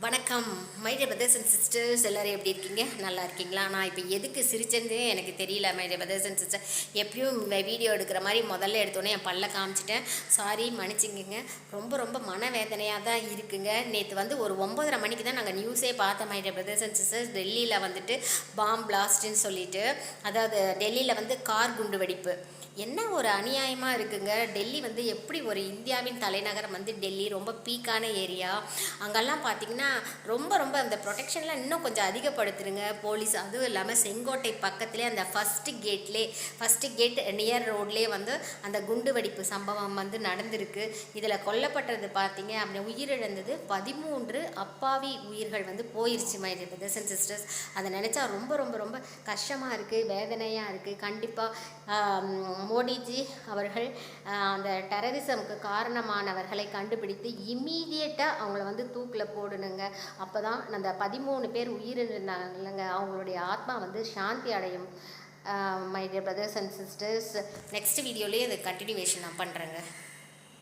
வணக்கம் my dear brothers and sisters, எல்லோரும் எப்படி இருக்கீங்க? நல்லா இருக்கீங்களா? நான் இப்போ எதுக்கு சிரிச்சேன்னு எனக்கு தெரியல. My dear brothers and sister, எப்பயும் வீடியோ எடுக்கிற மாதிரி முதல்ல எடுத்தோன்னே என் பல்ல காமிச்சிட்டேன். சாரி, மன்னிச்சிங்கங்க. ரொம்ப ரொம்ப மனவேதனையாக தான் இருக்குங்க. நேற்று ஒரு 9:30 மணிக்கு தான் நாங்கள் நியூஸே பார்த்தோம். My dear brothers and sisters, டெல்லியில் பாம் பிளாஸ்ட்டுன்னு சொல்லிட்டு, அதாவது டெல்லியில் கார் குண்டு வெடிப்பு. என்ன ஒரு அநியாயமாக இருக்குங்க. டெல்லி எப்படி ஒரு இந்தியாவின் தலைநகரம் டெல்லி ரொம்ப பீக்கான ஏரியா. அங்கெல்லாம் பார்த்திங்கன்னா ரொம்ப ரொம்ப அந்த ப்ரொடெக்ஷன்லாம் இன்னும் கொஞ்சம் அதிகப்படுத்துருங்க போலீஸ். அதுவும் இல்லாமல் செங்கோட்டை பக்கத்துலேயே அந்த ஃபஸ்ட்டு கேட் நியர் ரோட்லேயே அந்த குண்டு வெடிப்பு சம்பவம் நடந்திருக்கு. இதில் கொல்லப்பட்டது பார்த்திங்க அப்படி உயிரிழந்தது 13 அப்பாவி உயிர்கள் போயிருச்சு. My dear brothers and sisters, அதை நினச்சா ரொம்ப ரொம்ப ரொம்ப கஷ்டமாக இருக்குது, வேதனையாக இருக்குது. கண்டிப்பாக மோடிஜி அவர்கள் அந்த டெரரிசமுக்கு காரணமானவர்களை கண்டுபிடித்து இம்மீடியட்டாக அவங்கள தூக்கில் போடணுங்க. அப்போ தான் அந்த 13 பேர் உயிரிழந்தாங்க இல்லைங்க, அவங்களுடைய ஆத்மா சாந்தி அடையும். My dear brothers and sisters, next வீடியோலேயே அது கண்டினியூவேஷன் நான் பண்ணுறேங்க.